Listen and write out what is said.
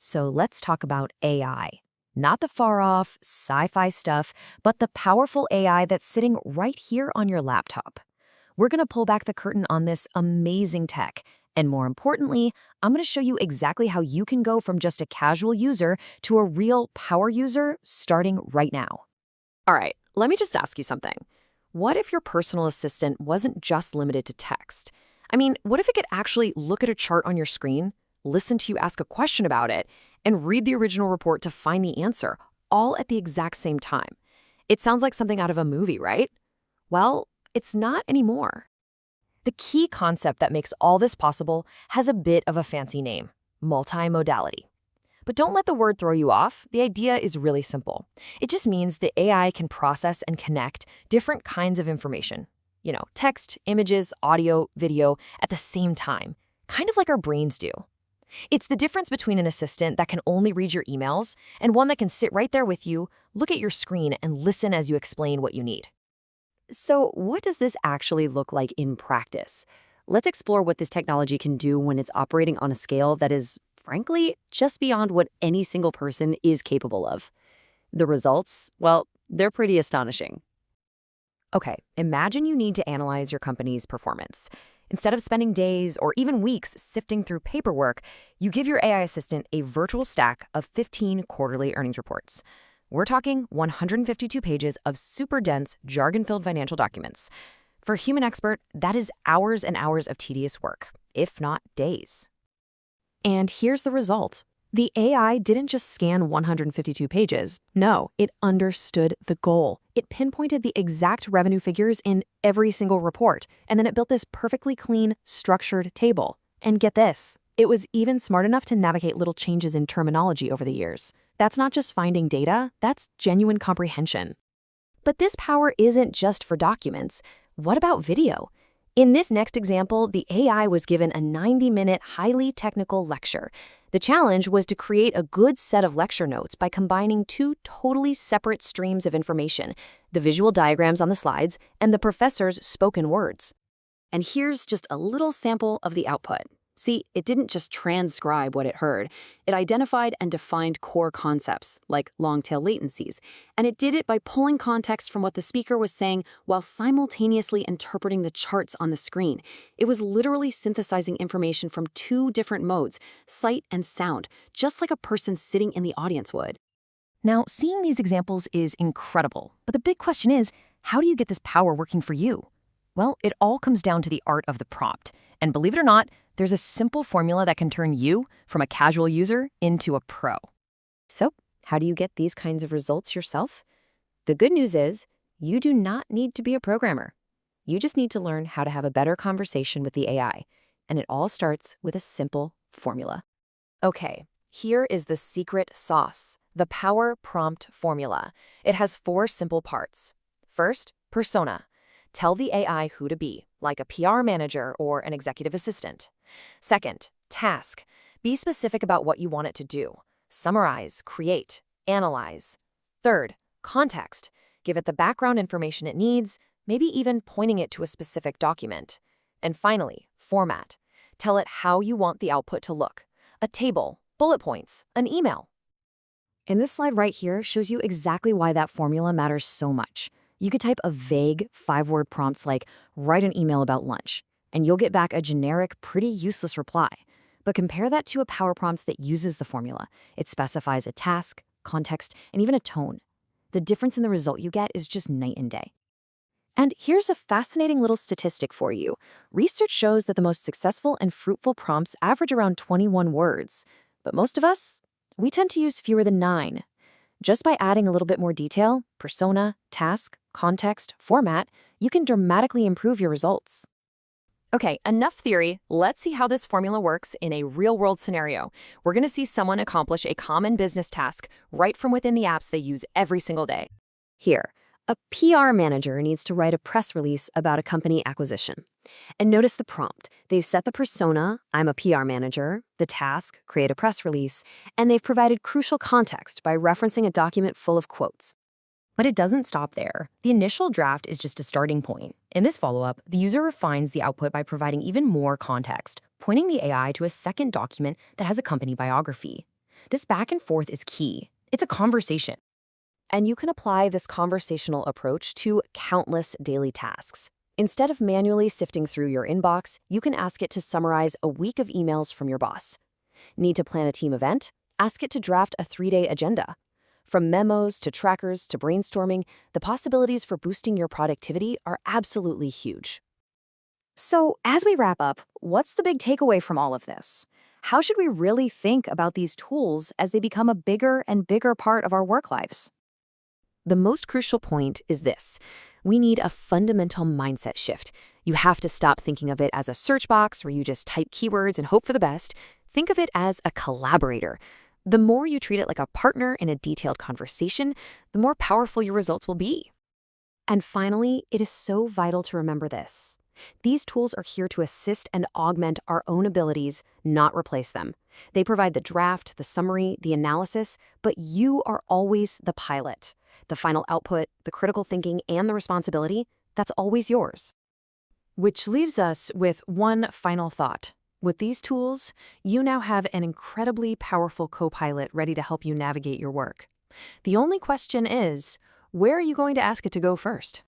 So let's talk about AI. Not the far-off, sci-fi stuff, but the powerful AI that's sitting right here on your laptop. We're going to pull back the curtain on this amazing tech. And more importantly, I'm going to show you exactly how you can go from just a casual user to a real power user starting right now. All right, let me just ask you something. What if your personal assistant wasn't just limited to text? I mean, what if it could actually look at a chart on your screen, listen to you ask a question about it, and read the original report to find the answer, all at the exact same time? It sounds like something out of a movie, right? Well, it's not anymore. The key concept that makes all this possible has a bit of a fancy name: multimodality. But don't let the word throw you off. The idea is really simple. It just means the AI can process and connect different kinds of information. Text, images, audio, video at the same time, kind of like our brains do. It's the difference between an assistant that can only read your emails and one that can sit right there with you, look at your screen, and listen as you explain what you need. So what does this actually look like in practice? Let's explore what this technology can do when it's operating on a scale that is, frankly, just beyond what any single person is capable of. The results, well, they're pretty astonishing. Okay, imagine you need to analyze your company's performance. Instead of spending days or even weeks sifting through paperwork, you give your AI assistant a virtual stack of 15 quarterly earnings reports. We're talking 152 pages of super dense, jargon-filled financial documents. For a human expert, that is hours and hours of tedious work, if not days. And here's the result. The AI didn't just scan 152 pages. No, it understood the goal. It pinpointed the exact revenue figures in every single report, and then it built this perfectly clean, structured table. And get this, it was even smart enough to navigate little changes in terminology over the years. That's not just finding data, that's genuine comprehension. But this power isn't just for documents. What about video? In this next example, the AI was given a 90-minute, highly technical lecture. The challenge was to create a good set of lecture notes by combining two totally separate streams of information: the visual diagrams on the slides and the professor's spoken words. And here's just a little sample of the output. See, it didn't just transcribe what it heard. It identified and defined core concepts, like long-tail latencies. And it did it by pulling context from what the speaker was saying while simultaneously interpreting the charts on the screen. It was literally synthesizing information from two different modes, sight and sound, just like a person sitting in the audience would. Now, seeing these examples is incredible. But the big question is, how do you get this power working for you? Well, it all comes down to the art of the prompt. And believe it or not, there's a simple formula that can turn you from a casual user into a pro. So, how do you get these kinds of results yourself? The good news is, you do not need to be a programmer. You just need to learn how to have a better conversation with the AI. And it all starts with a simple formula. Okay, here is the secret sauce, the Power Prompt Formula. It has 4 simple parts. First, persona. Tell the AI who to be, like a PR manager or an executive assistant. Second, task. Be specific about what you want it to do. Summarize, create, analyze. Third, context. Give it the background information it needs, maybe even pointing it to a specific document. And finally, format. Tell it how you want the output to look: a table, bullet points, an email. And this slide right here shows you exactly why that formula matters so much. You could type a vague 5-word prompt like, write an email about lunch, and you'll get back a generic, pretty useless reply. But compare that to a power prompt that uses the formula. It specifies a task, context, and even a tone. The difference in the result you get is just night and day. And here's a fascinating little statistic for you. Research shows that the most successful and fruitful prompts average around 21 words. But most of us, we tend to use fewer than 9. Just by adding a little bit more detail, persona, task, context, format, you can dramatically improve your results. Okay, enough theory. Let's see how this formula works in a real-world scenario. We're going to see someone accomplish a common business task right from within the apps they use every single day. Here, a PR manager needs to write a press release about a company acquisition. And notice the prompt. They've set the persona, I'm a PR manager, the task, create a press release, and they've provided crucial context by referencing a document full of quotes. But it doesn't stop there. The initial draft is just a starting point. In this follow-up, the user refines the output by providing even more context, pointing the AI to a second document that has a company biography. This back and forth is key. It's a conversation. And you can apply this conversational approach to countless daily tasks. Instead of manually sifting through your inbox, you can ask it to summarize a week of emails from your boss. Need to plan a team event? Ask it to draft a 3-day agenda. From memos to trackers to brainstorming, the possibilities for boosting your productivity are absolutely huge. So, as we wrap up, what's the big takeaway from all of this? How should we really think about these tools as they become a bigger and bigger part of our work lives? The most crucial point is this. We need a fundamental mindset shift. You have to stop thinking of it as a search box where you just type keywords and hope for the best. Think of it as a collaborator. The more you treat it like a partner in a detailed conversation, the more powerful your results will be. And finally, it is so vital to remember this. These tools are here to assist and augment our own abilities, not replace them. They provide the draft, the summary, the analysis, but you are always the pilot. The final output, the critical thinking, and the responsibility, that's always yours. Which leaves us with one final thought. With these tools, you now have an incredibly powerful co-pilot ready to help you navigate your work. The only question is, where are you going to ask it to go first?